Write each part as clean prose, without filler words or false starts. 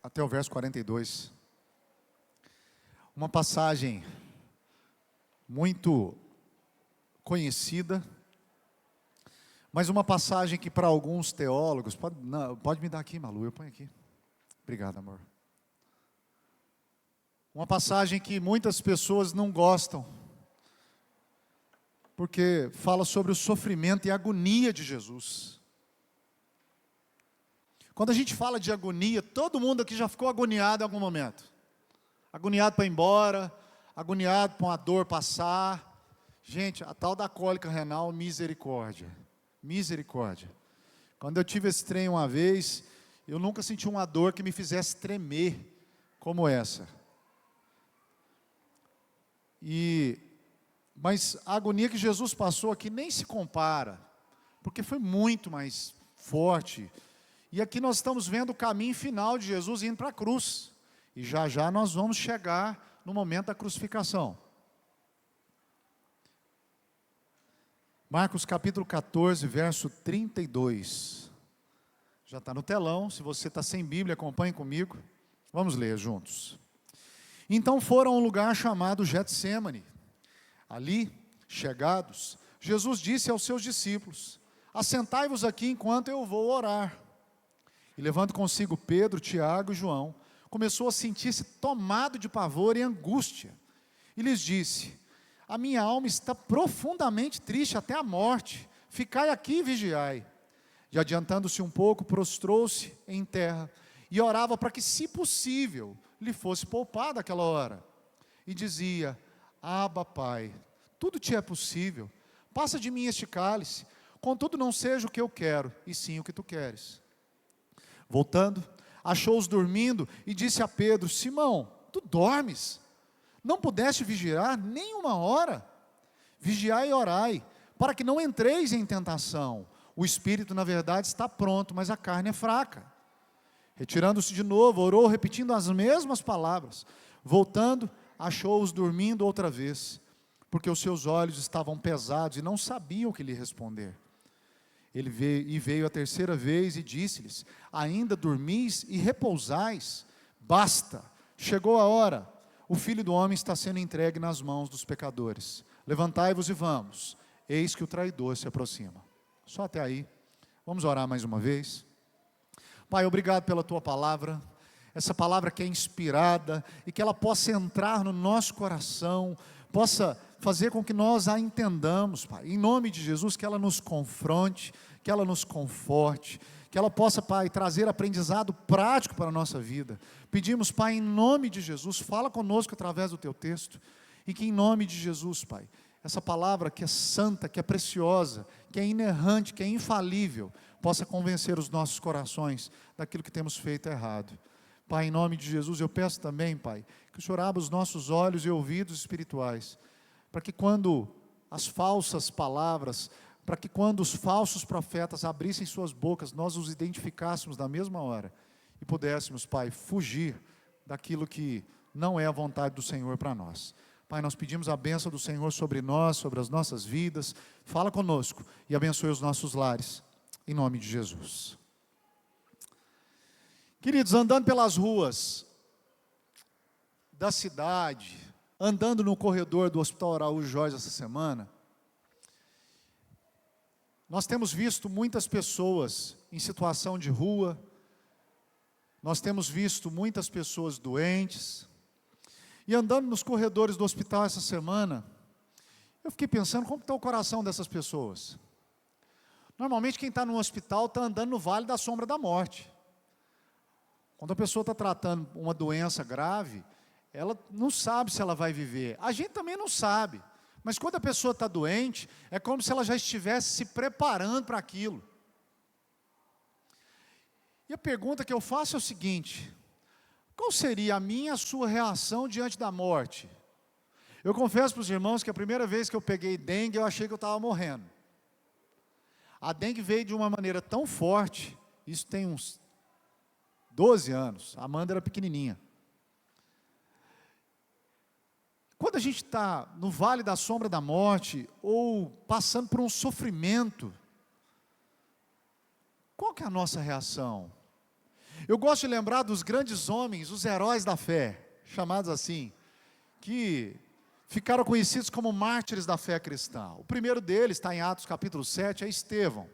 até o verso 42. Uma passagem muito conhecida, mas uma passagem que para alguns teólogos, pode me dar aqui, Malu, eu ponho aqui. Obrigado, amor. Uma passagem que muitas pessoas não gostam, porque fala sobre o sofrimento e a agonia de Jesus. Quando a gente fala de agonia, todo mundo aqui já ficou agoniado em algum momento. Agoniado para ir embora, agoniado para uma dor passar. Gente, a tal da cólica renal, misericórdia. Misericórdia. Quando eu tive esse trem uma vez, eu nunca senti uma dor que me fizesse tremer como essa. Mas a agonia que Jesus passou aqui nem se compara, porque foi muito mais forte. E aqui nós estamos vendo o caminho final de Jesus indo para a cruz. E já já nós vamos chegar no momento da crucificação. Marcos capítulo 14, verso 32. Já está no telão, se você está sem Bíblia, acompanhe comigo. Vamos ler juntos. Então foram a um lugar chamado Getsêmani. Ali, chegados, Jesus disse aos seus discípulos: assentai-vos aqui enquanto eu vou orar. E levando consigo Pedro, Tiago e João, começou a sentir-se tomado de pavor e angústia. E lhes disse: a minha alma está profundamente triste até a morte. Ficai aqui e vigiai. E adiantando-se um pouco, prostrou-se em terra e orava para que, se possível, lhe fosse poupada aquela hora. E dizia: Abba, Pai, tudo te é possível. Passa de mim este cálice. Contudo, não seja o que eu quero, e sim o que tu queres. Voltando, achou-os dormindo e disse a Pedro: Simão, tu dormes? Não pudeste vigiar nem uma hora? Vigiai e orai, para que não entreis em tentação. O espírito, na verdade, está pronto, mas a carne é fraca. Retirando-se de novo, orou, repetindo as mesmas palavras. Voltando, achou-os dormindo outra vez, porque os seus olhos estavam pesados e não sabiam o que lhe responder. Ele veio a terceira vez e disse-lhes: ainda dormis e repousais? Basta, chegou a hora. O Filho do Homem está sendo entregue nas mãos dos pecadores. Levantai-vos e vamos. Eis que o traidor se aproxima. Só até aí. Vamos orar mais uma vez. Pai, obrigado pela tua palavra. Essa palavra que é inspirada e que ela possa entrar no nosso coração, possa fazer com que nós a entendamos, Pai. Em nome de Jesus, que ela nos confronte, que ela nos conforte, que ela possa, Pai, trazer aprendizado prático para a nossa vida. Pedimos, Pai, em nome de Jesus, fala conosco através do teu texto, e que em nome de Jesus, Pai, essa palavra que é santa, que é preciosa, que é inerrante, que é infalível, possa convencer os nossos corações daquilo que temos feito errado. Pai, em nome de Jesus, eu peço também, Pai, que o Senhor abra os nossos olhos e ouvidos espirituais, para que quando as falsas palavras, para que quando os falsos profetas abrissem suas bocas, nós os identificássemos na mesma hora, e pudéssemos, Pai, fugir daquilo que não é a vontade do Senhor para nós. Pai, nós pedimos a bênção do Senhor sobre nós, sobre as nossas vidas. Fala conosco e abençoe os nossos lares, em nome de Jesus. Queridos, andando pelas ruas da cidade, andando no corredor do Hospital Araújo Jorge essa semana, nós temos visto muitas pessoas em situação de rua, nós temos visto muitas pessoas doentes, e andando nos corredores do hospital essa semana, eu fiquei pensando, como está o coração dessas pessoas? Normalmente quem está no hospital está andando no vale da sombra da morte. Quando a pessoa está tratando uma doença grave, ela não sabe se ela vai viver. A gente também não sabe. Mas quando a pessoa está doente, é como se ela já estivesse se preparando para aquilo. E a pergunta que eu faço é o seguinte: qual seria a minha e a sua reação diante da morte? Eu confesso para os irmãos que a primeira vez que eu peguei dengue, eu achei que eu estava morrendo. A dengue veio de uma maneira tão forte, isso tem uns 12 anos, a Amanda era pequenininha. Quando a gente está no vale da sombra da morte, ou passando por um sofrimento, qual que é a nossa reação? Eu gosto de lembrar dos grandes homens, os heróis da fé, chamados assim, que ficaram conhecidos como mártires da fé cristã. O primeiro deles está em Atos capítulo 7, é Estevão.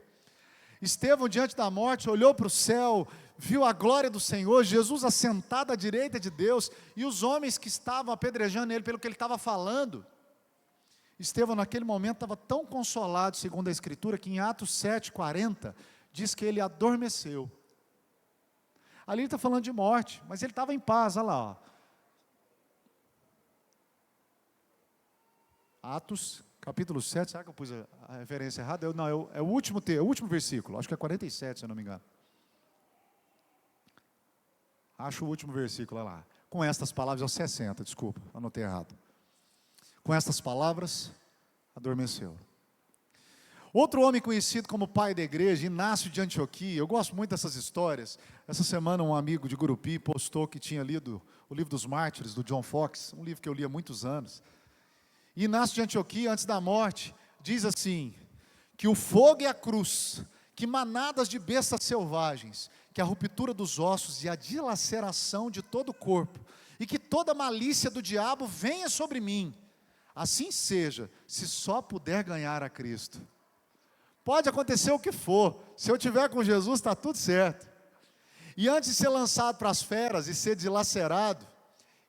Estevão, diante da morte, olhou para o céu, viu a glória do Senhor, Jesus assentado à direita de Deus, e os homens que estavam apedrejando ele pelo que ele estava falando. Estevão, naquele momento, estava tão consolado, segundo a Escritura, que em Atos 7:40, diz que ele adormeceu. Ali ele está falando de morte, mas ele estava em paz, olha lá, ó. Atos, capítulo 7, será que eu pus a referência errada? Não, é o último versículo, acho que é 47, se eu não me engano. Acho o último versículo, olha lá. Com estas palavras, é o 60, desculpa, anotei errado. Com estas palavras, adormeceu. Outro homem conhecido como pai da igreja, Inácio de Antioquia, eu gosto muito dessas histórias. Essa semana um amigo de Gurupi postou que tinha lido o livro dos Mártires, do John Fox, um livro que eu li há muitos anos. E Inácio de Antioquia, antes da morte, diz assim, que o fogo e a cruz, que manadas de bestas selvagens, que a ruptura dos ossos e a dilaceração de todo o corpo, e que toda malícia do diabo venha sobre mim, assim seja, se só puder ganhar a Cristo. Pode acontecer o que for, se eu estiver com Jesus está tudo certo. E antes de ser lançado para as feras e ser dilacerado,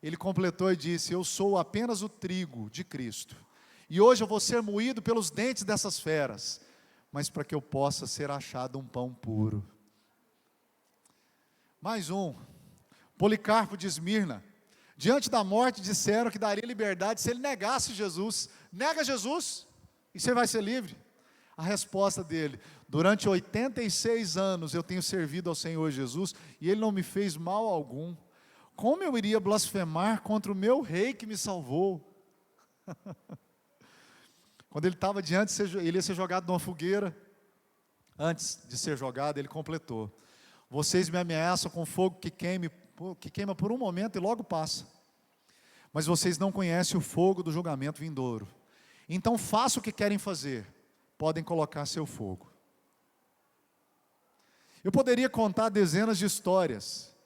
ele completou e disse, eu sou apenas o trigo de Cristo, e hoje eu vou ser moído pelos dentes dessas feras, mas para que eu possa ser achado um pão puro. Mais um, Policarpo de Esmirna, diante da morte disseram que daria liberdade se ele negasse Jesus. Nega Jesus e você vai ser livre. A resposta dele, durante 86 anos eu tenho servido ao Senhor Jesus e Ele não me fez mal algum. Como eu iria blasfemar contra o meu rei que me salvou? Quando ele estava ele ia ser jogado numa fogueira. Antes de ser jogado, ele completou. Vocês me ameaçam com fogo que queima por um momento e logo passa. Mas vocês não conhecem o fogo do julgamento vindouro. Então façam o que querem fazer. Podem colocar seu fogo. Eu poderia contar dezenas de histórias,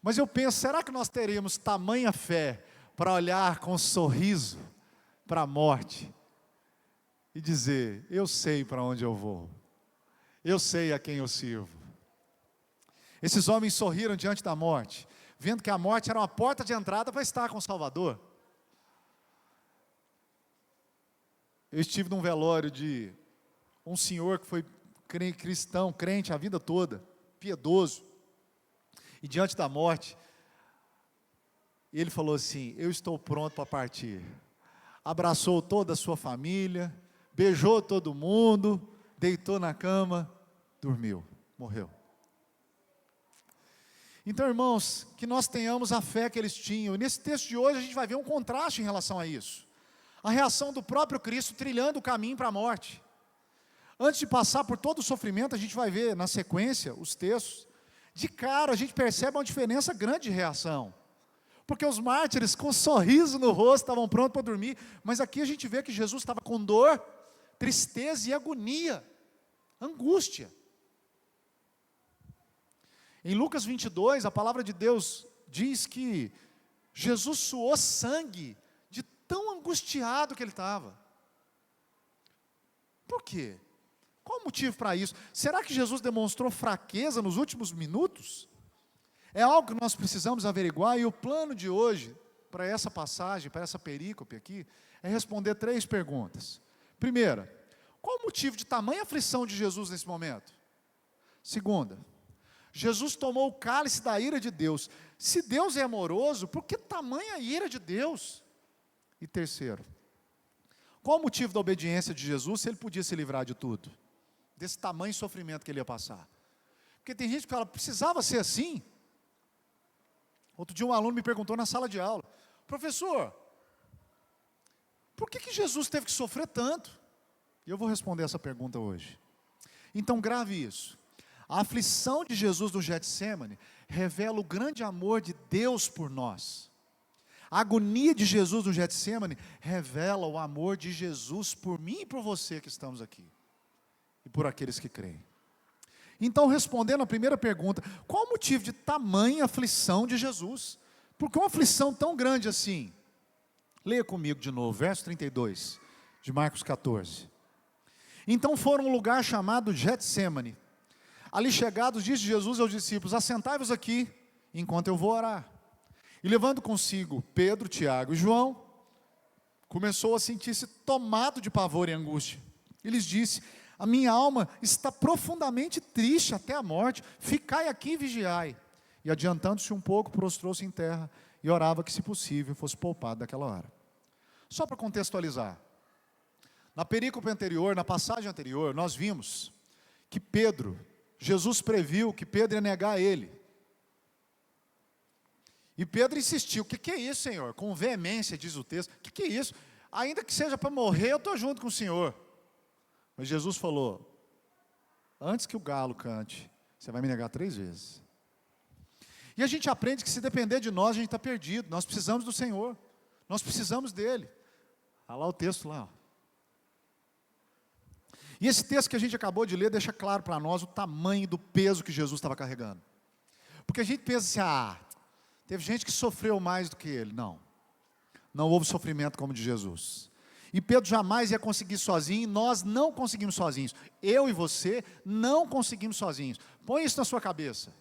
mas eu penso, será que nós teríamos tamanha fé para olhar com sorriso para a morte e dizer, eu sei para onde eu vou, eu sei a quem eu sirvo. Esses homens sorriram diante da morte, vendo que a morte era uma porta de entrada para estar com o Salvador. Eu estive num velório de um senhor que foi cristão, crente a vida toda, piedoso, e diante da morte, ele falou assim, eu estou pronto para partir. Abraçou toda a sua família, beijou todo mundo, deitou na cama, dormiu, morreu. Então, irmãos, que nós tenhamos a fé que eles tinham, e nesse texto de hoje a gente vai ver um contraste em relação a isso. A reação do próprio Cristo trilhando o caminho para a morte. Antes de passar por todo o sofrimento, a gente vai ver na sequência os textos. De cara a gente percebe uma diferença grande de reação. Porque os mártires com um sorriso no rosto estavam prontos para dormir. Mas aqui a gente vê que Jesus estava com dor, tristeza e agonia, angústia. Em Lucas 22, a palavra de Deus diz que Jesus suou sangue de tão angustiado que ele estava. Por quê? Qual o motivo para isso? Será que Jesus demonstrou fraqueza nos últimos minutos? É algo que nós precisamos averiguar, e o plano de hoje, para essa passagem, para essa perícope aqui, é responder 3 perguntas. Primeira, qual o motivo de tamanha aflição de Jesus nesse momento? Segunda, Jesus tomou o cálice da ira de Deus. Se Deus é amoroso, por que tamanha ira de Deus? E terceiro, qual o motivo da obediência de Jesus se ele podia se livrar de tudo? Desse tamanho sofrimento que ele ia passar. Porque tem gente que fala, precisava ser assim? Outro dia um aluno me perguntou na sala de aula, professor, por que Jesus teve que sofrer tanto? E eu vou responder essa pergunta hoje. Então grave isso. A aflição de Jesus no Getsêmani revela o grande amor de Deus por nós. A agonia de Jesus no Getsêmani revela o amor de Jesus por mim e por você que estamos aqui. E por aqueles que creem. Então, respondendo à primeira pergunta, qual o motivo de tamanha aflição de Jesus? Por que uma aflição tão grande assim? Leia comigo de novo, verso 32, de Marcos 14. Então foram a um lugar chamado Getsêmani. Ali chegados, disse Jesus aos discípulos: assentai-vos aqui, enquanto eu vou orar. E levando consigo Pedro, Tiago e João, começou a sentir-se tomado de pavor e angústia. E lhes disse: a minha alma está profundamente triste até a morte, ficai aqui e vigiai. E adiantando-se um pouco, prostrou-se em terra e orava que, se possível, fosse poupado daquela hora. Só para contextualizar, na perícope anterior, na passagem anterior, nós vimos que Jesus previu que Pedro ia negar ele. E Pedro insistiu: o que é isso, Senhor? Com veemência, diz o texto: o que é isso? Ainda que seja para morrer, eu estou junto com o Senhor. Mas Jesus falou: antes que o galo cante, você vai me negar 3 vezes. E a gente aprende que, se depender de nós, a gente está perdido. Nós precisamos do Senhor, nós precisamos dEle. Olha lá o texto lá, ó. E esse texto que a gente acabou de ler deixa claro para nós o tamanho do peso que Jesus estava carregando. Porque a gente pensa assim: teve gente que sofreu mais do que ele. Não houve sofrimento como o de Jesus. E Pedro jamais ia conseguir sozinho, e nós não conseguimos sozinhos. Eu e você não conseguimos sozinhos. Põe isso na sua cabeça.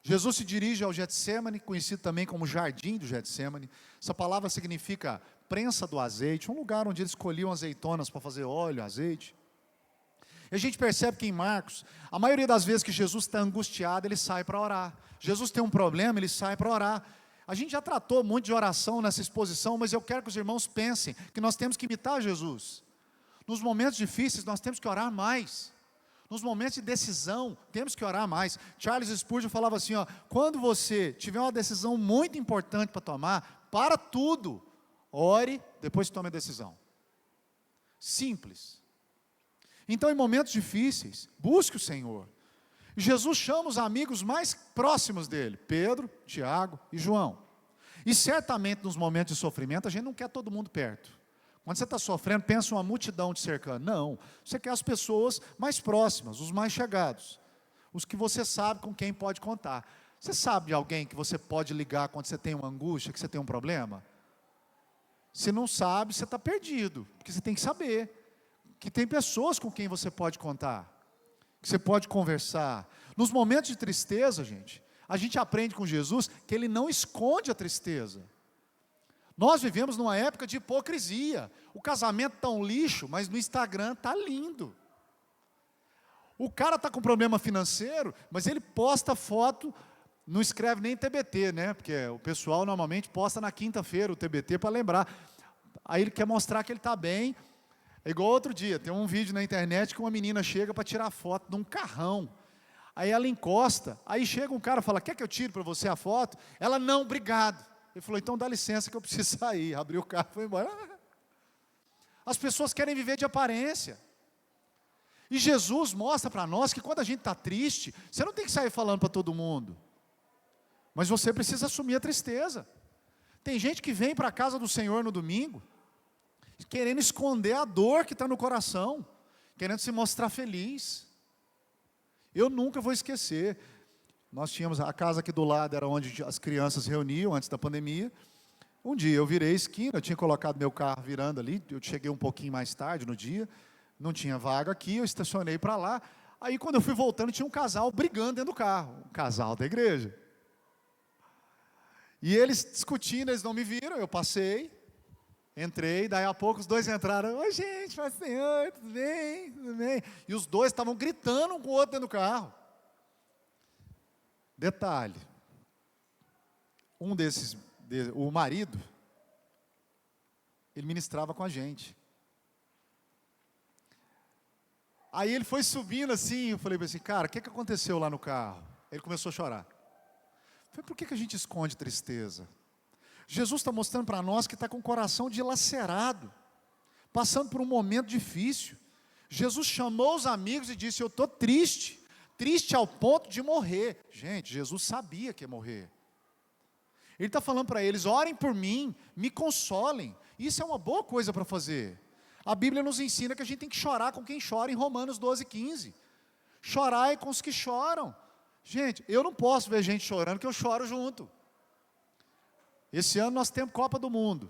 Jesus se dirige ao Getsêmani, conhecido também como Jardim do Getsêmani. Essa palavra significa prensa do azeite, um lugar onde eles colhiam azeitonas para fazer óleo, azeite. E a gente percebe que em Marcos, a maioria das vezes que Jesus está angustiado, ele sai para orar. Jesus tem um problema, ele sai para orar. A gente já tratou muito de oração nessa exposição, mas eu quero que os irmãos pensem que nós temos que imitar Jesus. Nos momentos difíceis, nós temos que orar mais. Nos momentos de decisão, temos que orar mais. Charles Spurgeon falava assim: quando você tiver uma decisão muito importante para tomar, para tudo, ore, depois tome a decisão. Simples. Então, em momentos difíceis, busque o Senhor. Jesus chama os amigos mais próximos dele: Pedro, Tiago e João. E certamente nos momentos de sofrimento, a gente não quer todo mundo perto. Quando você está sofrendo, pensa uma multidão te cercando. Não, você quer as pessoas mais próximas, os mais chegados, os que você sabe com quem pode contar. Você sabe de alguém que você pode ligar quando você tem uma angústia, que você tem um problema? Se não sabe, você está perdido, porque você tem que saber que tem pessoas com quem você pode contar, que você pode conversar. Nos momentos de tristeza, a gente aprende com Jesus que Ele não esconde a tristeza. Nós vivemos numa época de hipocrisia. O casamento está um lixo, mas no Instagram está lindo. O cara está com problema financeiro, mas ele posta foto, não escreve nem TBT, né? Porque o pessoal normalmente posta na quinta-feira o TBT para lembrar. Aí ele quer mostrar que ele está bem. É igual outro dia, tem um vídeo na internet que uma menina chega para tirar foto de um carrão. Aí ela encosta, aí chega um cara e fala: quer que eu tire para você a foto? Ela: não, obrigado. Ele falou: então dá licença que eu preciso sair. Abriu o carro e foi embora. As pessoas querem viver de aparência. E Jesus mostra para nós que quando a gente está triste, você não tem que sair falando para todo mundo. Mas você precisa assumir a tristeza. Tem gente que vem para a casa do Senhor no domingo, querendo esconder a dor que está no coração, querendo se mostrar feliz. Eu nunca vou esquecer. Nós tínhamos a casa aqui do lado, era onde as crianças se reuniam antes da pandemia. Um dia eu virei a esquina, eu tinha colocado meu carro virando ali, eu cheguei um pouquinho mais tarde no dia, não tinha vaga aqui, eu estacionei para lá. Aí quando eu fui voltando, tinha um casal brigando dentro do carro, um casal da igreja. E eles discutindo, eles não me viram, eu passei, entrei, daí a pouco os dois entraram: oi gente, paz do Senhor, tudo bem, tudo bem. E os dois estavam gritando um com o outro dentro do carro. Detalhe, o marido, ele ministrava com a gente. Aí ele foi subindo assim, eu falei assim: cara, o que aconteceu lá no carro? Ele começou a chorar. Eu falei: por que a gente esconde tristeza? Jesus está mostrando para nós que está com o coração dilacerado, passando por um momento difícil. Jesus chamou os amigos e disse: eu estou triste ao ponto de morrer. Gente, Jesus sabia que ia morrer. Ele está falando para eles: orem por mim, me consolem. Isso é uma boa coisa para fazer. A Bíblia nos ensina que a gente tem que chorar com quem chora, em Romanos 12:15. Chorai com os que choram. Gente, eu não posso ver gente chorando, que eu choro junto. Esse ano nós temos Copa do Mundo.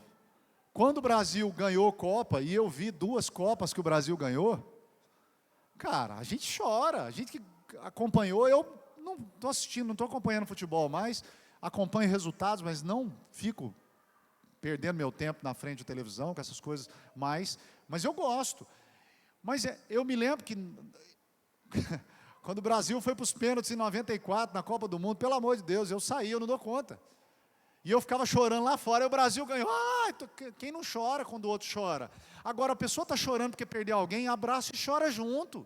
Quando o Brasil ganhou Copa, e eu vi 2 Copas que o Brasil ganhou, cara, a gente chora. A gente que acompanhou, eu não estou assistindo, não estou acompanhando futebol mais, acompanho resultados, mas não fico perdendo meu tempo na frente da televisão, com essas coisas mais, mas eu gosto. Mas eu me lembro que, quando o Brasil foi para os pênaltis em 94, na Copa do Mundo, pelo amor de Deus, eu saí, eu não dou conta. E eu ficava chorando lá fora, e o Brasil ganhou. Quem não chora quando o outro chora? Agora, a pessoa está chorando porque perdeu alguém, abraça e chora junto.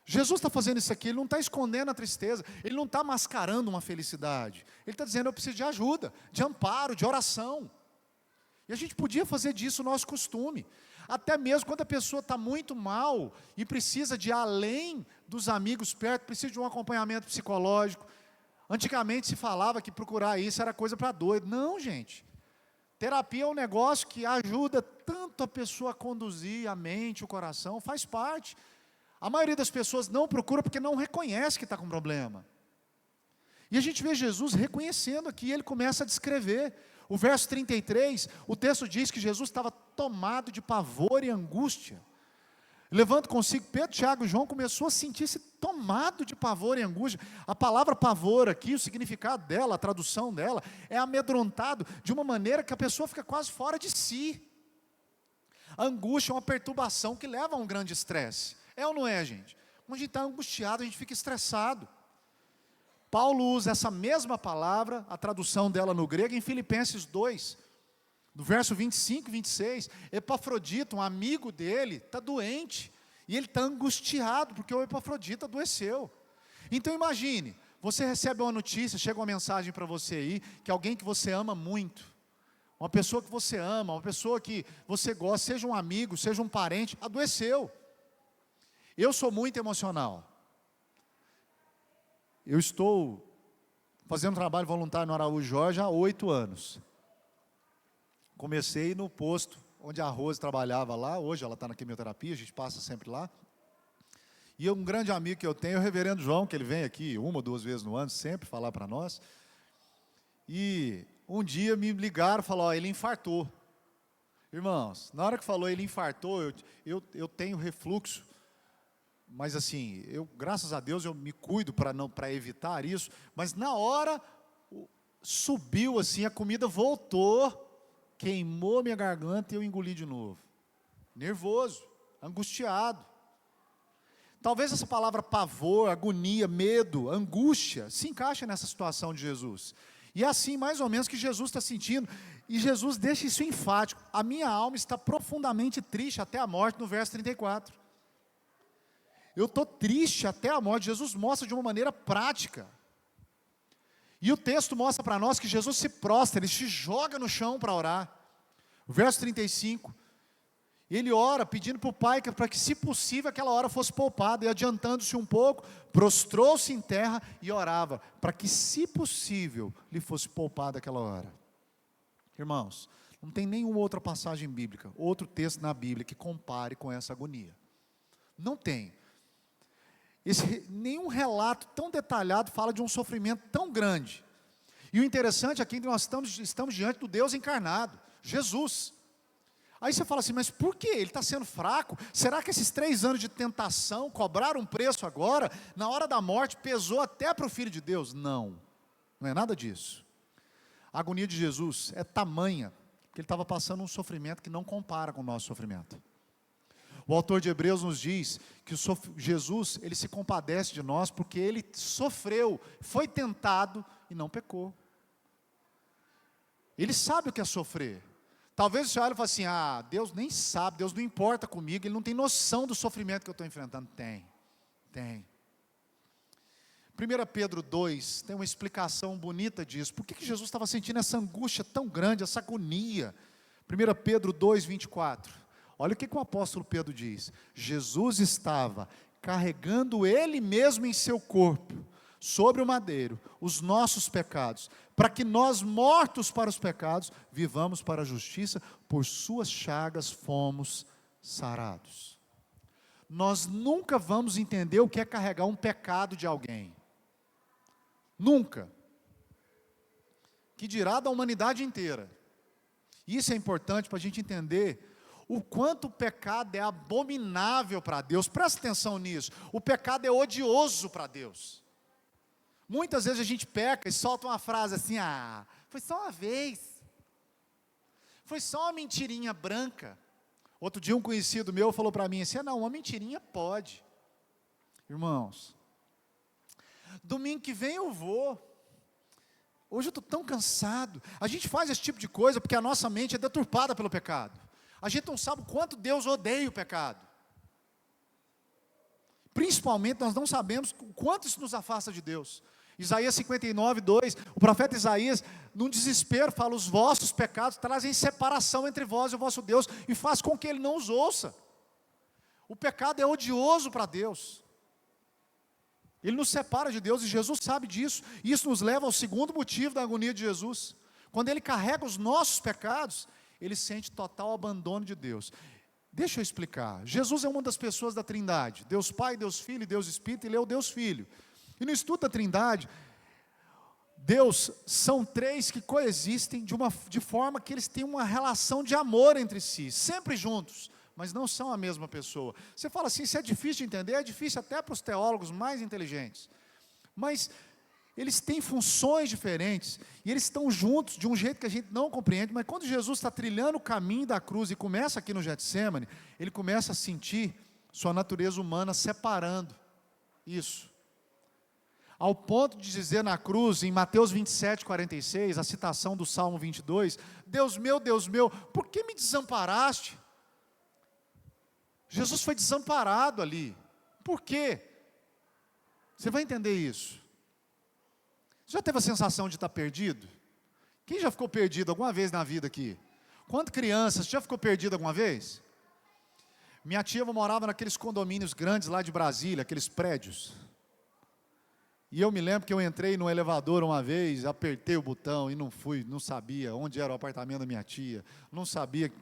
Jesus está fazendo isso aqui, Ele não está escondendo a tristeza, Ele não está mascarando uma felicidade. Ele está dizendo, eu preciso de ajuda, de amparo, de oração. E a gente podia fazer disso o nosso costume. Até mesmo quando a pessoa está muito mal e precisa de além dos amigos perto, precisa de um acompanhamento psicológico. Antigamente se falava que procurar isso era coisa para doido. Não, gente. Terapia é um negócio que ajuda tanto a pessoa a conduzir a mente, o coração, faz parte. A maioria das pessoas não procura porque não reconhece que está com problema. E a gente vê Jesus reconhecendo aqui, ele começa a descrever. O verso 33, o texto diz que Jesus estava tomado de pavor e angústia. Levando consigo Pedro, Tiago e João, começou a sentir-se tomado de pavor e angústia. A palavra pavor aqui, o significado dela, a tradução dela, é amedrontado de uma maneira que a pessoa fica quase fora de si. A angústia é uma perturbação que leva a um grande estresse. É ou não é, gente? Quando a gente está angustiado, a gente fica estressado. Paulo usa essa mesma palavra, a tradução dela no grego, em Filipenses 2, do verso 25 e 26, Epafrodito, um amigo dele, está doente, e ele está angustiado, porque o Epafrodito adoeceu. Então imagine, você recebe uma notícia, chega uma mensagem para você aí, que alguém que você ama muito, uma pessoa que você ama, uma pessoa que você gosta, seja um amigo, seja um parente, adoeceu. Eu sou muito emocional. Eu estou fazendo trabalho voluntário no Araújo Jorge há 8 anos. Comecei no posto onde a Rose trabalhava lá, hoje ela está na quimioterapia, a gente passa sempre lá. E um grande amigo que eu tenho é o reverendo João, que ele vem aqui 1 ou 2 vezes no ano, sempre falar para nós. E um dia me ligaram e falaram, ele infartou. Irmãos, na hora que falou ele infartou, eu tenho refluxo. Mas assim, graças a Deus, eu me cuido para evitar isso. Mas na hora, subiu assim, a comida voltou, queimou minha garganta e eu engoli de novo. Nervoso, angustiado. Talvez essa palavra pavor, agonia, medo, angústia, se encaixe nessa situação de Jesus. E é assim, mais ou menos, que Jesus está sentindo. E Jesus deixa isso enfático. A minha alma está profundamente triste até a morte, no verso 34. Eu estou triste até a morte. Jesus mostra de uma maneira prática. E o texto mostra para nós que Jesus se prostra, ele se joga no chão para orar. O verso 35, ele ora pedindo para o Pai para que, se possível, aquela hora fosse poupada. E adiantando-se um pouco, prostrou-se em terra e orava, para que, se possível, lhe fosse poupada aquela hora. Irmãos, não tem nenhuma outra passagem bíblica, outro texto na Bíblia que compare com essa agonia. Não tem. Nenhum relato tão detalhado fala de um sofrimento tão grande. E o interessante é que nós estamos diante do Deus encarnado, Jesus. Aí você fala assim, mas por que? Ele está sendo fraco? Será que esses 3 anos de tentação cobraram um preço agora? Na hora da morte pesou até para o Filho de Deus? Não, não é nada disso. A agonia de Jesus é tamanha, que ele estava passando um sofrimento que não compara com o nosso sofrimento. O autor de Hebreus nos diz que Jesus, ele se compadece de nós porque ele sofreu, foi tentado e não pecou. Ele sabe o que é sofrer. Talvez você olhe e fale assim, Deus nem sabe, Deus não importa comigo, Ele não tem noção do sofrimento que eu estou enfrentando. Tem. 1 Pedro 2 tem uma explicação bonita disso. Por que Jesus estava sentindo essa angústia tão grande, essa agonia? 1 Pedro 2, 24. Olha o que o apóstolo Pedro diz. Jesus estava carregando Ele mesmo em seu corpo sobre o madeiro os nossos pecados, para que nós, mortos para os pecados, vivamos para a justiça, por suas chagas fomos sarados. Nós nunca vamos entender o que é carregar um pecado de alguém. Nunca. Que dirá da humanidade inteira. Isso é importante para a gente entender o quanto o pecado é abominável para Deus. Presta atenção nisso. O pecado é odioso para Deus. Muitas vezes a gente peca e solta uma frase assim: foi só uma vez. Foi só uma mentirinha branca. Outro dia um conhecido meu falou para mim assim: não, uma mentirinha pode. Irmãos, domingo que vem eu vou. Hoje eu estou tão cansado. A gente faz esse tipo de coisa porque a nossa mente é deturpada pelo pecado. A gente não sabe o quanto Deus odeia o pecado. Principalmente nós não sabemos o quanto isso nos afasta de Deus. Isaías 59, 2, o profeta Isaías, num desespero, fala: os vossos pecados trazem separação entre vós e o vosso Deus, e faz com que Ele não os ouça. O pecado é odioso para Deus. Ele nos separa de Deus, e Jesus sabe disso. E isso nos leva ao segundo motivo da agonia de Jesus. Quando Ele carrega os nossos pecados, Ele sente total abandono de Deus. Deixa eu explicar. Jesus é uma das pessoas da Trindade. Deus Pai, Deus Filho e Deus Espírito. Ele é o Deus Filho. E no estudo da Trindade, Deus são três que coexistem de forma que eles têm uma relação de amor entre si, sempre juntos, mas não são a mesma pessoa. Você fala assim: isso é difícil de entender? É difícil até para os teólogos mais inteligentes. Mas eles têm funções diferentes, e eles estão juntos de um jeito que a gente não compreende. Mas quando Jesus está trilhando o caminho da cruz, e começa aqui no Getsemane, ele começa a sentir sua natureza humana separando isso. Ao ponto de dizer na cruz, em Mateus 27, 46, a citação do Salmo 22, Deus meu, por que me desamparaste? Jesus foi desamparado ali. Por quê? Você vai entender isso. Você já teve a sensação de estar perdido? Quem já ficou perdido alguma vez na vida aqui? Quando criança, você já ficou perdido alguma vez? Minha tia morava naqueles condomínios grandes lá de Brasília, aqueles prédios. E eu me lembro que eu entrei no elevador uma vez, apertei o botão e não sabia onde era o apartamento da minha tia, não sabia,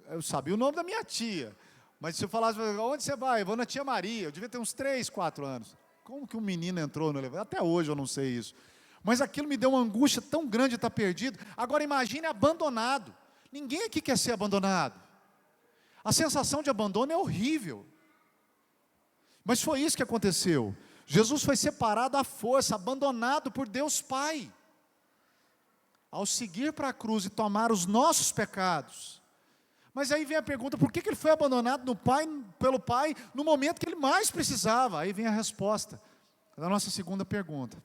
eu sabia o nome da minha tia, mas se eu falasse: onde você vai? Eu vou na tia Maria. Eu devia ter uns 3, 4 anos. Como que um menino entrou no elevador? Até hoje eu não sei isso. Mas aquilo me deu uma angústia tão grande de estar perdido. Agora imagine abandonado. Ninguém aqui quer ser abandonado. A sensação de abandono é horrível. Mas foi isso que aconteceu. Jesus foi separado à força, abandonado por Deus Pai. Ao seguir para a cruz e tomar os nossos pecados. Mas aí vem a pergunta: por que ele foi abandonado pelo Pai no momento que ele mais precisava? Aí vem a resposta da nossa segunda pergunta.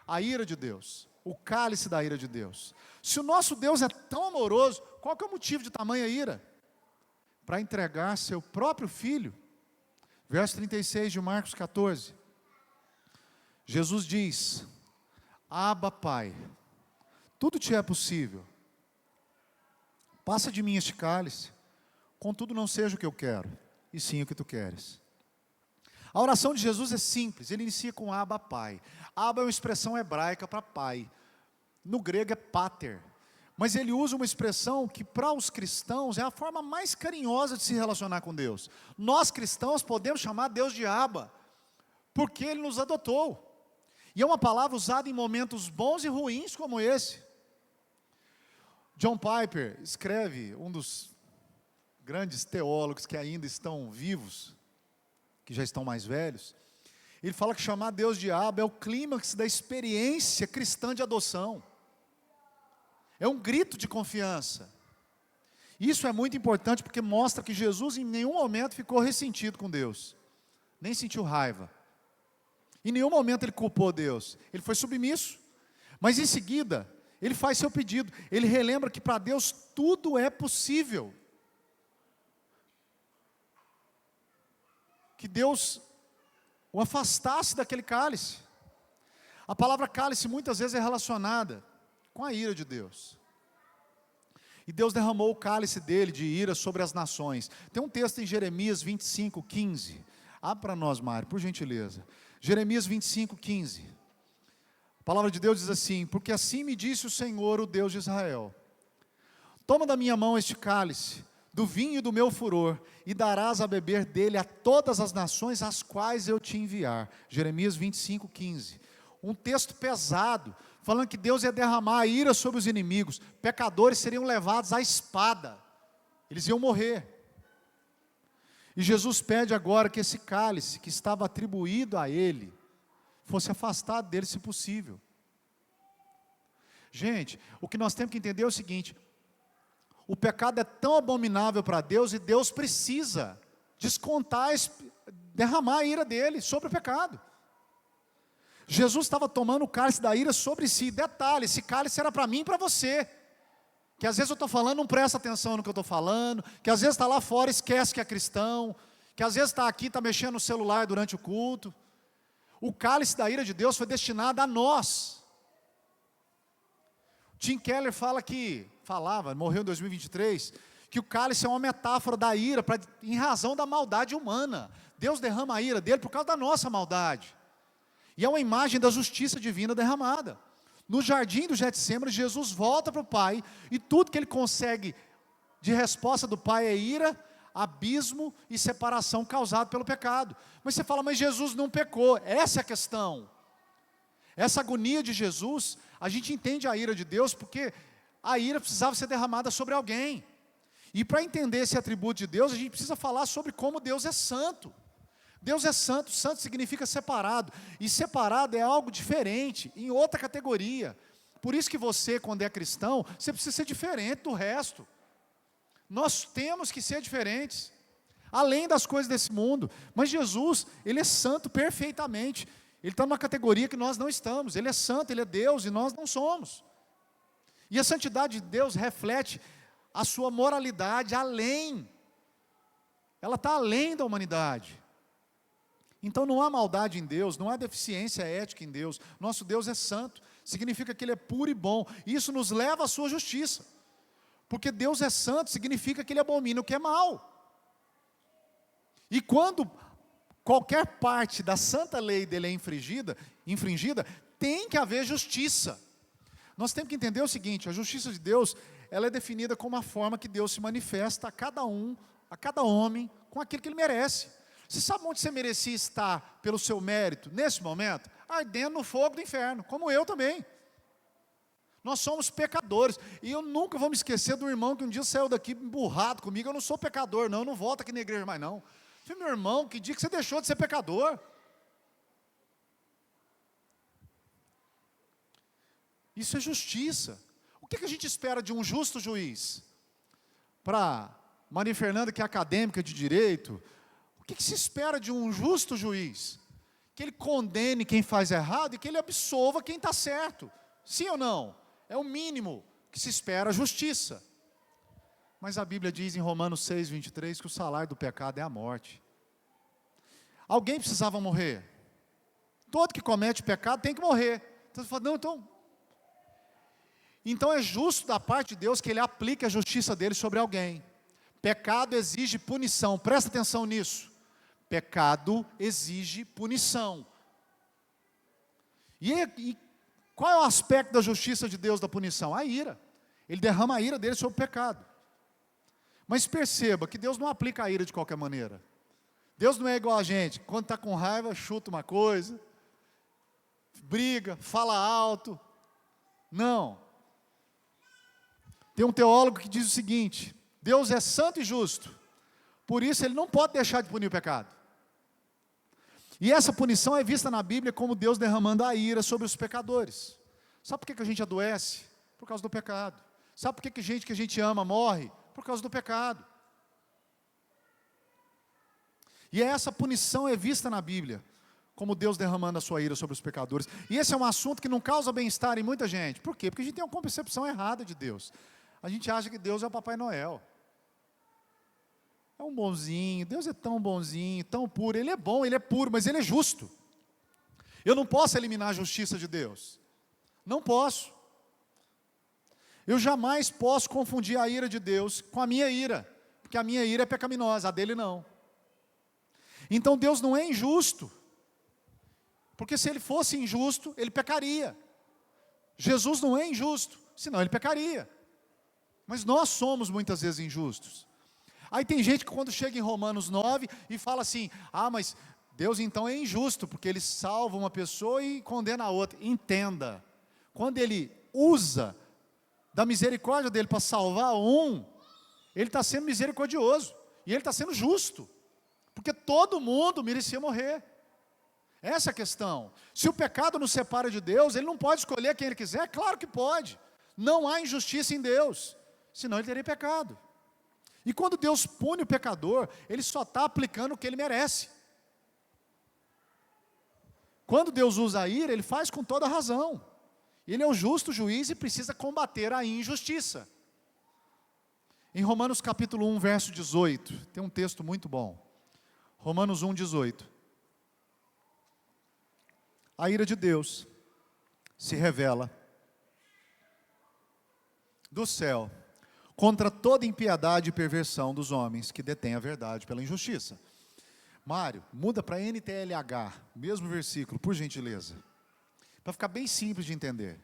A ira de Deus, o cálice da ira de Deus. Se o nosso Deus é tão amoroso, qual que é o motivo de tamanha ira? Para entregar seu próprio Filho. Verso 36 de Marcos 14. Jesus diz: Abba, Pai, tudo te é possível. Passa de mim este cálice, contudo não seja o que eu quero, e sim o que tu queres. A oração de Jesus é simples, ele inicia com Abba, Pai. Abba é uma expressão hebraica para pai. No grego é pater. Mas ele usa uma expressão que para os cristãos é a forma mais carinhosa de se relacionar com Deus. Nós cristãos podemos chamar Deus de Abba, porque Ele nos adotou. E é uma palavra usada em momentos bons e ruins como esse. John Piper escreve, um dos grandes teólogos que ainda estão vivos, que já estão mais velhos. Ele fala que chamar Deus de Abba é o clímax da experiência cristã de adoção. É um grito de confiança. Isso é muito importante porque mostra que Jesus em nenhum momento ficou ressentido com Deus. Nem sentiu raiva. Em nenhum momento ele culpou Deus. Ele foi submisso. Mas em seguida, ele faz seu pedido. Ele relembra que para Deus tudo é possível. Que Deus o afastasse daquele cálice. A palavra cálice muitas vezes é relacionada com a ira de Deus. E Deus derramou o cálice dele de ira sobre as nações. Tem um texto em Jeremias 25, 15. Abra para nós, Mário, por gentileza. Jeremias 25, 15. A palavra de Deus diz assim: porque assim me disse o Senhor, o Deus de Israel: toma da minha mão este cálice, do vinho do meu furor, e darás a beber dele a todas as nações às quais eu te enviar. Jeremias 25, 15. Um texto pesado, falando que Deus ia derramar a ira sobre os inimigos, pecadores seriam levados à espada, eles iam morrer. E Jesus pede agora que esse cálice, que estava atribuído a ele, fosse afastado dele se possível. Gente, o que nós temos que entender é o seguinte: o pecado é tão abominável para Deus, e Deus precisa descontar, derramar a ira dele sobre o pecado. Jesus estava tomando o cálice da ira sobre si. Detalhe, esse cálice era para mim e para você, que às vezes eu estou falando, não presta atenção no que eu estou falando, que às vezes está lá fora e esquece que é cristão, que às vezes está aqui, está mexendo no celular durante o culto. O cálice da ira de Deus foi destinado a nós. Tim Keller morreu em 2023, que o cálice é uma metáfora da ira, em razão da maldade humana. Deus derrama a ira dele por causa da nossa maldade. E é uma imagem da justiça divina derramada. No jardim do Getsêmani, Jesus volta para o Pai, e tudo que ele consegue de resposta do Pai é ira, abismo e separação causado pelo pecado. Mas você fala, mas Jesus não pecou. Essa é a questão. Essa agonia de Jesus, a gente entende a ira de Deus, porque a ira precisava ser derramada sobre alguém. E para entender esse atributo de Deus, a gente precisa falar sobre como Deus é santo. Deus é santo, santo significa separado, e separado é algo diferente, em outra categoria. Por isso que você, quando é cristão, você precisa ser diferente do resto. Nós temos que ser diferentes, além das coisas desse mundo. Mas Jesus, ele é santo perfeitamente. Ele está numa categoria que nós não estamos. Ele é santo, ele é Deus, e nós não somos. E a santidade de Deus reflete a sua moralidade além. Ela está além da humanidade. Então não há maldade em Deus, não há deficiência ética em Deus. Nosso Deus é santo, significa que Ele é puro e bom. Isso nos leva à sua justiça. Porque Deus é santo, significa que Ele abomina o que é mal. E quando qualquer parte da santa lei dele é infringida, tem que haver justiça. Nós temos que entender o seguinte: a justiça de Deus, ela é definida como a forma que Deus se manifesta a cada homem, com aquilo que ele merece. Você sabe onde você merecia estar pelo seu mérito, nesse momento? Ardendo no fogo do inferno, como eu também. Nós somos pecadores, e eu nunca vou me esquecer do irmão que um dia saiu daqui emburrado comigo. Eu não sou pecador não, eu não volto aqui na igreja mais não. Eu falei, meu irmão, que dia que você deixou de ser pecador? Isso é justiça. O que a gente espera de um justo juiz? Para Maria Fernanda, que é acadêmica de direito, o que se espera de um justo juiz? Que ele condene quem faz errado e que ele absolva quem está certo. Sim ou não? É o mínimo que se espera, a justiça. Mas a Bíblia diz em Romanos 6, 23, que o salário do pecado é a morte. Alguém precisava morrer. Todo que comete pecado tem que morrer. Então você fala, não, então é justo da parte de Deus que Ele aplique a justiça dele sobre alguém. Pecado exige punição, presta atenção nisso. Pecado exige punição. E qual é o aspecto da justiça de Deus da punição? A ira. Ele derrama a ira dele sobre o pecado. Mas perceba que Deus não aplica a ira de qualquer maneira. Deus não é igual a gente, quando está com raiva, chuta uma coisa, briga, fala alto. Não. Tem um teólogo que diz o seguinte: Deus é santo e justo, por isso Ele não pode deixar de punir o pecado. E essa punição é vista na Bíblia como Deus derramando a ira sobre os pecadores. Sabe por que a gente adoece? Por causa do pecado. Sabe por que gente que a gente ama morre? Por causa do pecado. E essa punição é vista na Bíblia como Deus derramando a sua ira sobre os pecadores. E esse é um assunto que não causa bem-estar em muita gente. Por quê? Porque a gente tem uma concepção errada de Deus. A gente acha que Deus é o Papai Noel. É um bonzinho, Deus é tão bonzinho, tão puro. Ele é bom, Ele é puro, mas Ele é justo. Eu não posso eliminar a justiça de Deus. Não posso. Eu jamais posso confundir a ira de Deus com a minha ira, porque a minha ira é pecaminosa, a dele não. Então Deus não é injusto. Porque se ele fosse injusto, ele pecaria. Jesus não é injusto, senão ele pecaria. Mas nós somos muitas vezes injustos. Aí tem gente que quando chega em Romanos 9 e fala assim, mas Deus então é injusto, porque Ele salva uma pessoa e condena a outra. Entenda, quando Ele usa da misericórdia dEle para salvar um, Ele está sendo misericordioso, e Ele está sendo justo, porque todo mundo merecia morrer. Essa é a questão. Se o pecado nos separa de Deus, Ele não pode escolher quem Ele quiser? Claro que pode. Não há injustiça em Deus, senão Ele teria pecado. E quando Deus pune o pecador, Ele só está aplicando o que ele merece. Quando Deus usa a ira, Ele faz com toda a razão. Ele é o justo juiz e precisa combater a injustiça. Em Romanos capítulo 1, verso 18, tem um texto muito bom. Romanos 1, 18. A ira de Deus se revela do céu contra toda impiedade e perversão dos homens que detêm a verdade pela injustiça. Mário, muda para NTLH, mesmo versículo, por gentileza. Para ficar bem simples de entender.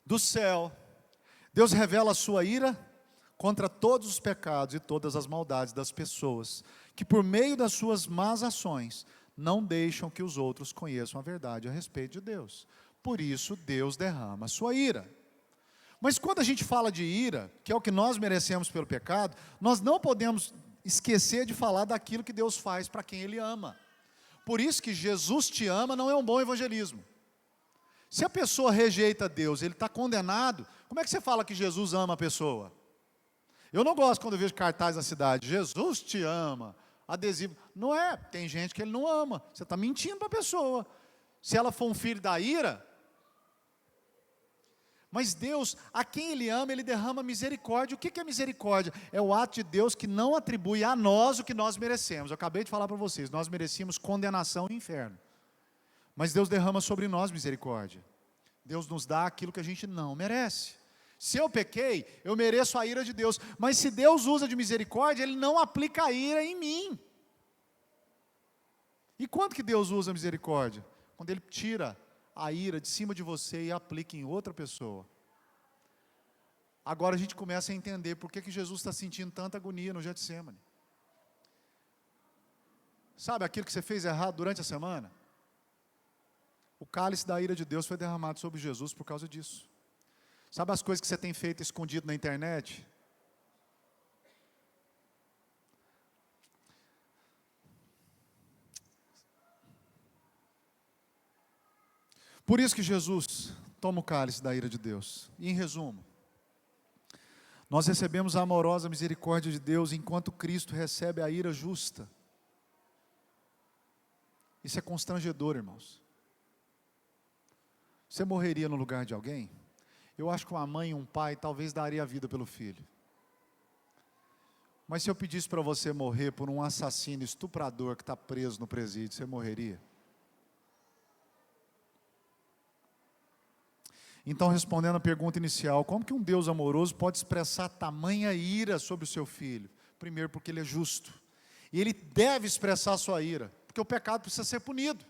Do céu, Deus revela a sua ira contra todos os pecados e todas as maldades das pessoas, que por meio das suas más ações, não deixam que os outros conheçam a verdade a respeito de Deus. Por isso, Deus derrama a sua ira. Mas quando a gente fala de ira, que é o que nós merecemos pelo pecado, nós não podemos esquecer de falar daquilo que Deus faz para quem Ele ama. Por isso que Jesus te ama não é um bom evangelismo. Se a pessoa rejeita Deus, ele está condenado, como é que você fala que Jesus ama a pessoa? Eu não gosto quando eu vejo cartaz na cidade, Jesus te ama, adesivo. Não é, tem gente que Ele não ama, você está mentindo para a pessoa. Se ela for um filho da ira, mas Deus, a quem Ele ama, Ele derrama misericórdia. O que é misericórdia? É o ato de Deus que não atribui a nós o que nós merecemos. Eu acabei de falar para vocês, nós merecíamos condenação no inferno. Mas Deus derrama sobre nós misericórdia. Deus nos dá aquilo que a gente não merece. Se eu pequei, eu mereço a ira de Deus. Mas se Deus usa de misericórdia, Ele não aplica a ira em mim. E quando que Deus usa a misericórdia? Quando Ele tira a ira de cima de você e aplica em outra pessoa. Agora a gente começa a entender por que Jesus está sentindo tanta agonia no Getsemane. Sabe aquilo que você fez errado durante a semana? O cálice da ira de Deus foi derramado sobre Jesus por causa disso. Sabe as coisas que você tem feito escondido na internet? Por isso que Jesus toma o cálice da ira de Deus. E em resumo, nós recebemos a amorosa misericórdia de Deus enquanto Cristo recebe a ira justa. Isso é constrangedor, irmãos. Você morreria no lugar de alguém? Eu acho que uma mãe e um pai talvez daria a vida pelo filho. Mas se eu pedisse para você morrer por um assassino estuprador que está preso no presídio, você morreria? Então, respondendo à pergunta inicial, como que um Deus amoroso pode expressar tamanha ira sobre o seu filho? Primeiro, porque Ele é justo. E Ele deve expressar a sua ira, porque o pecado precisa ser punido.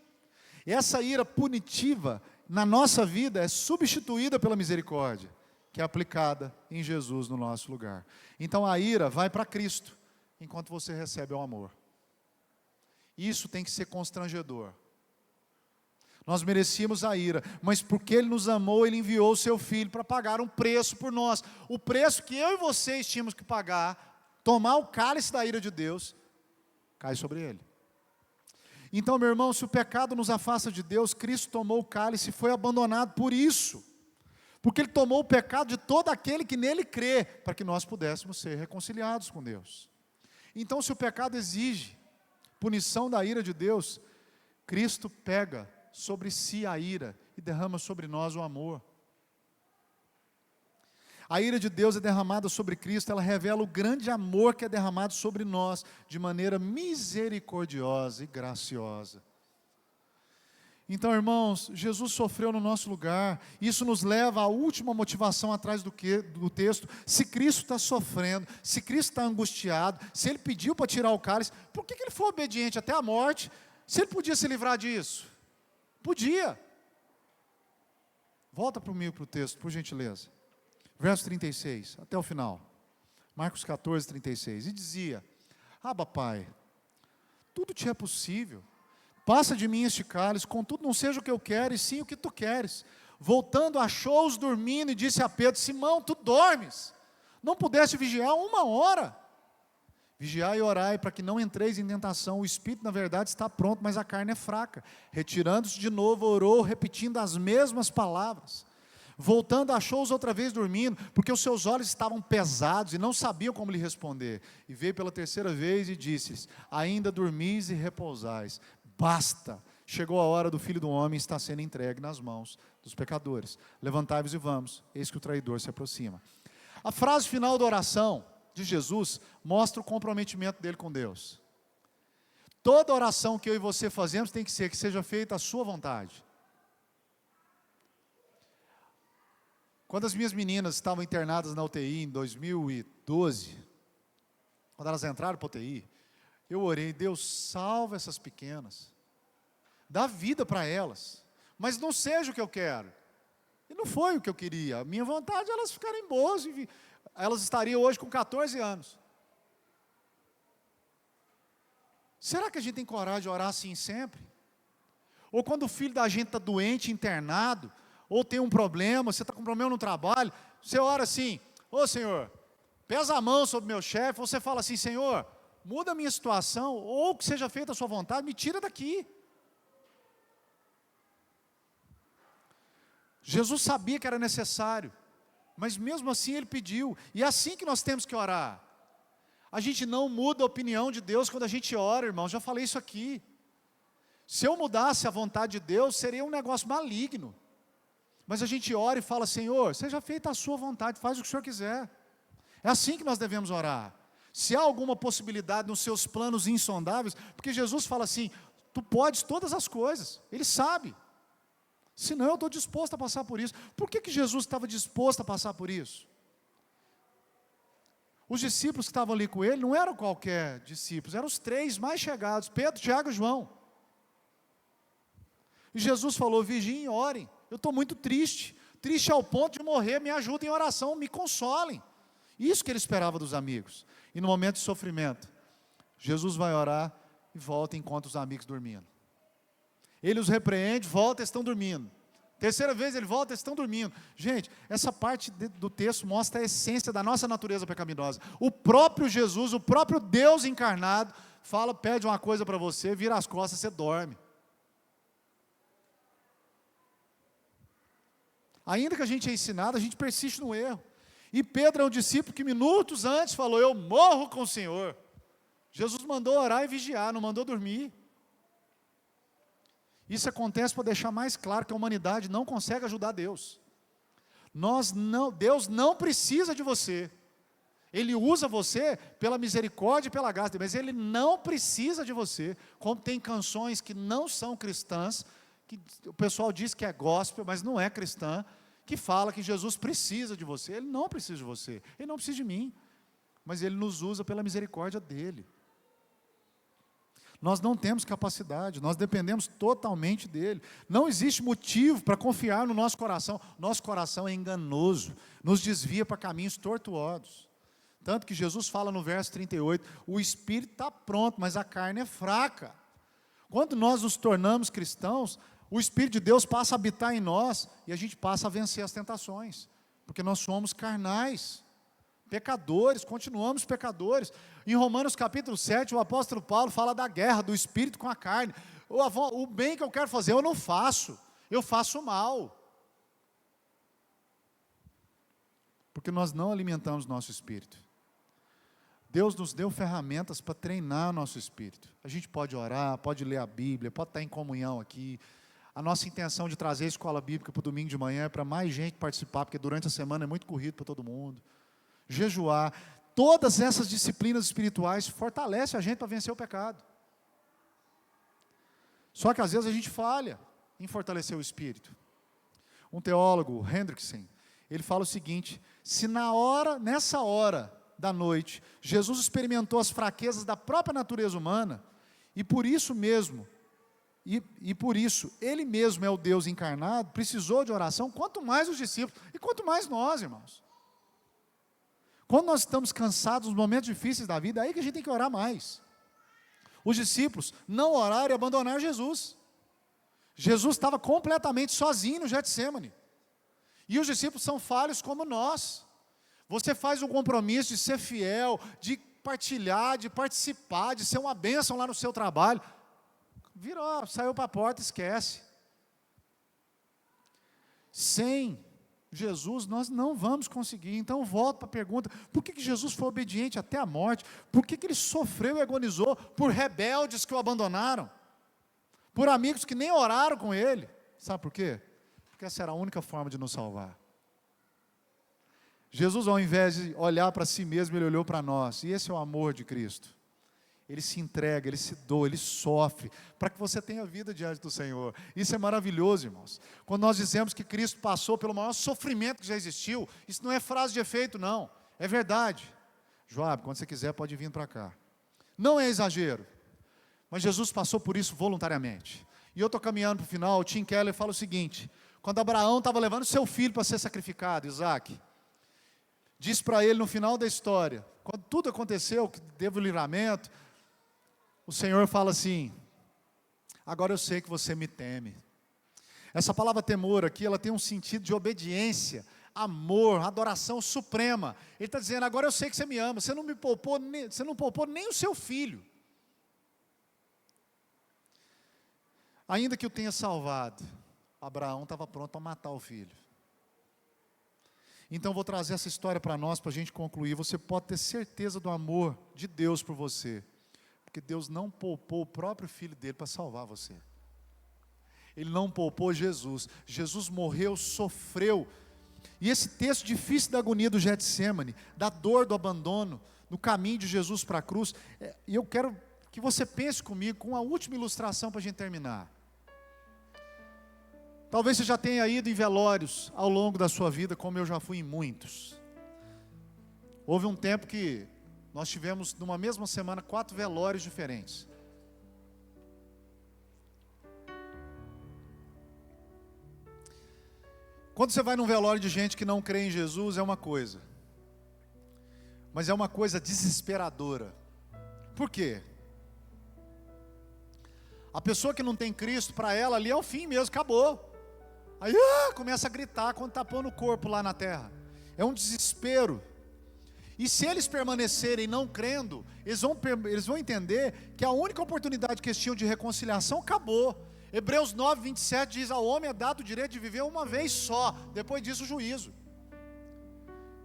E essa ira punitiva, na nossa vida, é substituída pela misericórdia, que é aplicada em Jesus no nosso lugar. Então, a ira vai para Cristo, enquanto você recebe o amor. Isso tem que ser constrangedor. Nós merecíamos a ira, mas porque Ele nos amou, Ele enviou o Seu Filho para pagar um preço por nós. O preço que eu e vocês tínhamos que pagar, tomar o cálice da ira de Deus, cai sobre Ele. Então, meu irmão, se o pecado nos afasta de Deus, Cristo tomou o cálice e foi abandonado por isso. Porque Ele tomou o pecado de todo aquele que nele crê, para que nós pudéssemos ser reconciliados com Deus. Então, se o pecado exige punição da ira de Deus, Cristo pega sobre si a ira e derrama sobre nós o amor. A ira de Deus é derramada sobre Cristo, ela revela o grande amor que é derramado sobre nós, de maneira misericordiosa e graciosa. Então, irmãos, Jesus sofreu no nosso lugar. Isso nos leva à última motivação atrás do texto. Se Cristo está sofrendo, se Cristo está angustiado, se Ele pediu para tirar o cálice, por que Ele foi obediente até a morte, se Ele podia se livrar disso? Podia. Volta para o texto, por gentileza. Verso 36, até o final. Marcos 14, 36. E dizia: Abba, Pai, tudo te é possível. Passa de mim este cálice, contudo não seja o que eu quero, e sim o que tu queres. Voltando, achou-os dormindo e disse a Pedro: Simão, tu dormes? Não pudeste vigiar 1 hora? Vigiai e orai para que não entreis em tentação. O espírito, na verdade, está pronto, mas a carne é fraca. Retirando-se de novo, orou, repetindo as mesmas palavras. Voltando, achou-os outra vez dormindo, porque os seus olhos estavam pesados e não sabiam como lhe responder. E veio pela 3ª vez e disse-lhes: ainda dormis e repousais. Basta, chegou a hora do Filho do Homem estar sendo entregue nas mãos dos pecadores. Levantai-vos e vamos, eis que o traidor se aproxima. A frase final da oração de Jesus mostra o comprometimento dele com Deus. Toda oração que eu e você fazemos tem que ser que seja feita a sua vontade. Quando as minhas meninas estavam internadas na UTI em 2012, quando elas entraram para a UTI, eu orei: Deus, salva essas pequenas, dá vida para elas, mas não seja o que eu quero. E não foi o que eu queria. A minha vontade é elas ficarem boas, elas estariam hoje com 14 anos. Será que a gente tem coragem de orar assim sempre? Ou quando o filho da gente está doente, internado, ou tem um problema, você está com um problema no trabalho, você ora assim: ô Senhor, pesa a mão sobre meu chefe, ou você fala assim: Senhor, muda a minha situação, ou que seja feita a sua vontade, me tira daqui. Jesus sabia que era necessário, mas mesmo assim ele pediu, e é assim que nós temos que orar. A gente não muda a opinião de Deus quando a gente ora, irmão, já falei isso aqui. Se eu mudasse a vontade de Deus, seria um negócio maligno. Mas a gente ora e fala: Senhor, seja feita a sua vontade, faz o que o Senhor quiser. É assim que nós devemos orar. Se há alguma possibilidade nos seus planos insondáveis, porque Jesus fala assim: tu podes todas as coisas, Ele sabe. Senão eu estou disposto a passar por isso. Por que Jesus estava disposto a passar por isso? Os discípulos que estavam ali com ele não eram qualquer discípulos, eram os 3 mais chegados: Pedro, Tiago e João. E Jesus falou: vigiem e orem, eu estou muito triste ao ponto de morrer, me ajudem em oração, me consolem. Isso que ele esperava dos amigos. E no momento de sofrimento, Jesus vai orar e volta e encontra os amigos dormindo. Ele os repreende, volta, eles estão dormindo. 3ª vez ele volta, eles estão dormindo. Gente, essa parte do texto mostra a essência da nossa natureza pecaminosa. O próprio Jesus, o próprio Deus encarnado, fala, pede uma coisa para você, vira as costas, você dorme. Ainda que a gente é ensinado, a gente persiste no erro. E Pedro é um discípulo que minutos antes falou: eu morro com o Senhor. Jesus mandou orar e vigiar, não mandou dormir. Isso acontece para deixar mais claro que a humanidade não consegue ajudar Deus. Deus não precisa de você. Ele usa você pela misericórdia e pela graça, mas Ele não precisa de você. Como tem canções que não são cristãs, que o pessoal diz que é gospel, mas não é cristã, que fala que Jesus precisa de você. Ele não precisa de você, Ele não precisa de mim, mas Ele nos usa pela misericórdia dEle. Nós não temos capacidade, nós dependemos totalmente dEle. Não existe motivo para confiar no nosso coração. Nosso coração é enganoso, nos desvia para caminhos tortuosos. Tanto que Jesus fala no verso 38, o espírito está pronto, mas a carne é fraca. Quando nós nos tornamos cristãos, o Espírito de Deus passa a habitar em nós, e a gente passa a vencer as tentações, porque nós somos carnais. Pecadores, continuamos pecadores. Em Romanos capítulo 7, o apóstolo Paulo fala da guerra do espírito com a carne. O bem que eu quero fazer, eu não faço, eu faço mal. Porque nós não alimentamos nosso espírito. Deus nos deu ferramentas para treinar o nosso espírito. A gente pode orar, pode ler a Bíblia, pode estar em comunhão aqui. A nossa intenção de trazer a escola bíblica para o domingo de manhã é para mais gente participar, porque durante a semana é muito corrido para todo mundo. Jejuar, todas essas disciplinas espirituais fortalecem a gente para vencer o pecado. Só que às vezes a gente falha em fortalecer o espírito. Um teólogo, Hendrickson, ele fala o seguinte: se nessa hora da noite, Jesus experimentou as fraquezas da própria natureza humana, e por isso mesmo E por isso, Ele mesmo é o Deus encarnado, precisou de oração, quanto mais os discípulos, e quanto mais nós, irmãos. Quando nós estamos cansados nos momentos difíceis da vida, é aí que a gente tem que orar mais. Os discípulos não oraram e abandonaram Jesus. Jesus estava completamente sozinho no Getsêmani. E os discípulos são falhos como nós. Você faz um compromisso de ser fiel, de partilhar, de participar, de ser uma bênção lá no seu trabalho. Virou, saiu para a porta, esquece. Sem Jesus nós não vamos conseguir. Então volto para a pergunta: por que Jesus foi obediente até a morte? Por que Ele sofreu e agonizou por rebeldes que o abandonaram? Por amigos que nem oraram com Ele? Sabe por quê? Porque essa era a única forma de nos salvar. Jesus, ao invés de olhar para si mesmo, Ele olhou para nós. E esse é o amor de Cristo. Ele se entrega, Ele se doa, Ele sofre, para que você tenha vida diante do Senhor. Isso é maravilhoso, irmãos. Quando nós dizemos que Cristo passou pelo maior sofrimento que já existiu, isso não é frase de efeito, não. É verdade. Joab, quando você quiser, pode vir para cá. Não é exagero. Mas Jesus passou por isso voluntariamente. E eu estou caminhando para o final, o Tim Keller fala o seguinte: quando Abraão estava levando seu filho para ser sacrificado, Isaac, diz para ele no final da história, quando tudo aconteceu, que teve o livramento, o Senhor fala assim: agora eu sei que você me teme. Essa palavra temor aqui, ela tem um sentido de obediência, amor, adoração suprema. Ele está dizendo: agora eu sei que você me ama, você não poupou nem o seu filho. Ainda que o tenha salvado, Abraão estava pronto para matar o filho. Então vou trazer essa história para nós, para a gente concluir. Você pode ter certeza do amor de Deus por você, porque Deus não poupou o próprio filho dele para salvar você. Ele não poupou Jesus. Jesus morreu, sofreu. E esse texto difícil da agonia do Getsêmani, da dor do abandono, no caminho de Jesus para a cruz, e eu quero que você pense comigo com a última ilustração para a gente terminar. Talvez você já tenha ido em velórios ao longo da sua vida, como eu já fui em muitos. Houve um tempo que nós tivemos, numa mesma semana, 4 velórios diferentes. Quando você vai num velório de gente que não crê em Jesus, é uma coisa. Mas é uma coisa desesperadora. Por quê? A pessoa que não tem Cristo, para ela ali é o fim mesmo, acabou. Aí começa a gritar quando está pondo o corpo lá na terra. É um desespero. E se eles permanecerem não crendo, eles vão entender que a única oportunidade que eles tinham de reconciliação acabou. Hebreus 9, 27 diz: ao homem é dado o direito de viver uma vez só, depois disso o juízo.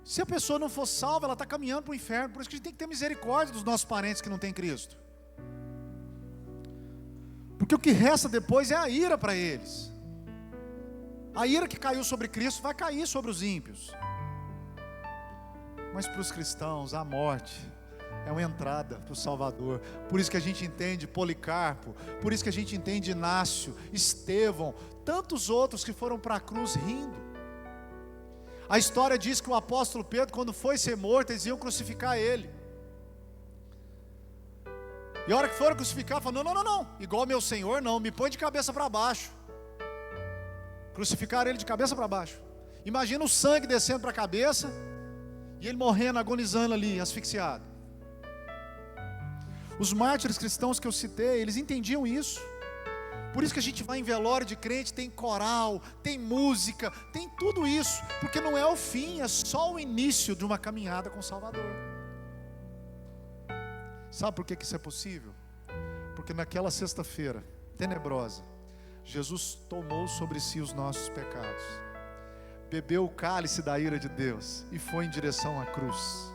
Se a pessoa não for salva, ela está caminhando para o inferno. Por isso que a gente tem que ter misericórdia dos nossos parentes que não têm Cristo. Porque o que resta depois é a ira para eles. A ira que caiu sobre Cristo vai cair sobre os ímpios. Mas para os cristãos, a morte é uma entrada para o Salvador. Por isso que a gente entende Policarpo, por isso que a gente entende Inácio, Estevão, tantos outros que foram para a cruz rindo. A história diz que o apóstolo Pedro, quando foi ser morto, eles iam crucificar ele. E a hora que foram crucificar, falou: não, igual meu Senhor não, me põe de cabeça para baixo. Crucificaram ele de cabeça para baixo. Imagina o sangue descendo para a cabeça, e ele morrendo, agonizando ali, asfixiado. Os mártires cristãos que eu citei, eles entendiam isso. Por isso que a gente vai em velório de crente, tem coral, tem música, tem tudo isso, porque não é o fim, é só o início de uma caminhada com o Salvador. Sabe por que isso é possível? Porque naquela sexta-feira tenebrosa, Jesus tomou sobre si os nossos pecados, bebeu o cálice da ira de Deus e foi em direção à cruz.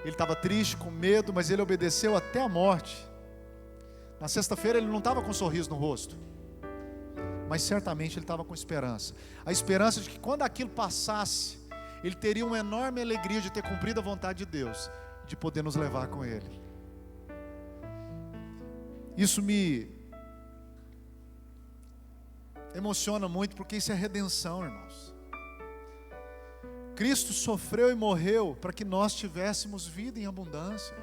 Ele estava triste, com medo, mas ele obedeceu até a morte. Na sexta-feira ele não estava com um sorriso no rosto, mas certamente ele estava com esperança. A esperança de que quando aquilo passasse, ele teria uma enorme alegria de ter cumprido a vontade de Deus, de poder nos levar com ele. Isso me emociona muito, porque isso é redenção, irmãos. Cristo sofreu e morreu para que nós tivéssemos vida em abundância.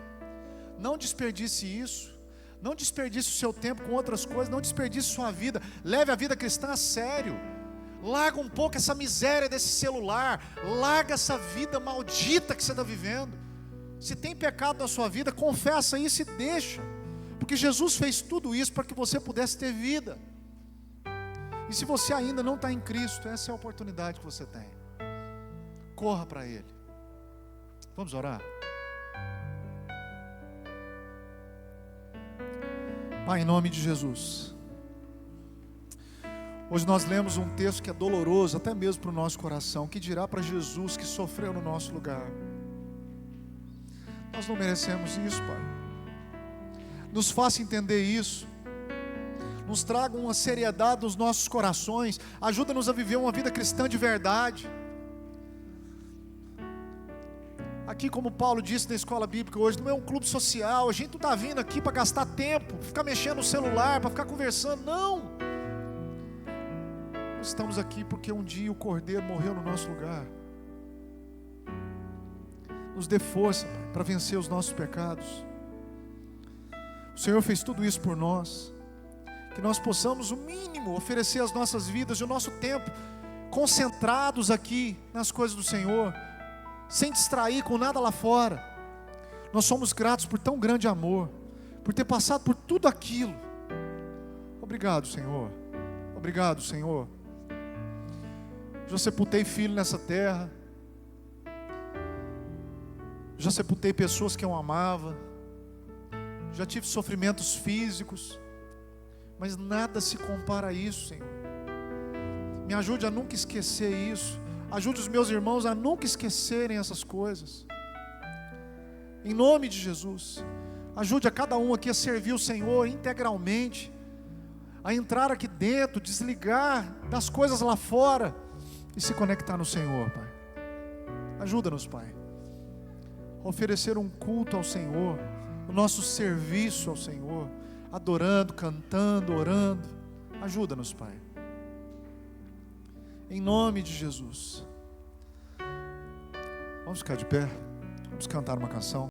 Não desperdice isso. Não desperdice o seu tempo com outras coisas, não desperdice sua vida. Leve a vida cristã a sério. Larga um pouco essa miséria desse celular. Larga essa vida maldita que você está vivendo. Se tem pecado na sua vida, confessa isso e deixa. Porque Jesus fez tudo isso para que você pudesse ter vida. E se você ainda não está em Cristo, essa é a oportunidade que você tem. Corra para Ele. Vamos orar? Pai, em nome de Jesus. Hoje nós lemos um texto que é doloroso, até mesmo para o nosso coração. Que dirá para Jesus que sofreu no nosso lugar? Nós não merecemos isso, Pai. Nos faça entender isso. Nos traga uma seriedade nos nossos corações. Ajuda-nos a viver uma vida cristã de verdade. Aqui, como Paulo disse na escola bíblica hoje, não é um clube social. A gente não está vindo aqui para gastar tempo, para ficar mexendo no celular, para ficar conversando. Não! Nós estamos aqui porque um dia o Cordeiro morreu no nosso lugar. Nos dê força, Pai, para vencer os nossos pecados. O Senhor fez tudo isso por nós. Que nós possamos, o mínimo, oferecer as nossas vidas e o nosso tempo concentrados aqui nas coisas do Senhor, sem distrair com nada lá fora. Nós somos gratos por tão grande amor, por ter passado por tudo aquilo. Obrigado, Senhor. Obrigado, Senhor. Já sepultei filho nessa terra. Já sepultei pessoas que eu amava. Já tive sofrimentos físicos. Mas nada se compara a isso, Senhor. Me ajude a nunca esquecer isso. Ajude os meus irmãos a nunca esquecerem essas coisas. Em nome de Jesus. Ajude a cada um aqui a servir o Senhor integralmente. A entrar aqui dentro, desligar das coisas lá fora e se conectar no Senhor, Pai. Ajuda-nos, Pai, a oferecer um culto ao Senhor, o nosso serviço ao Senhor, adorando, cantando, orando. Ajuda-nos, Pai. Em nome de Jesus. Vamos ficar de pé. Vamos cantar uma canção.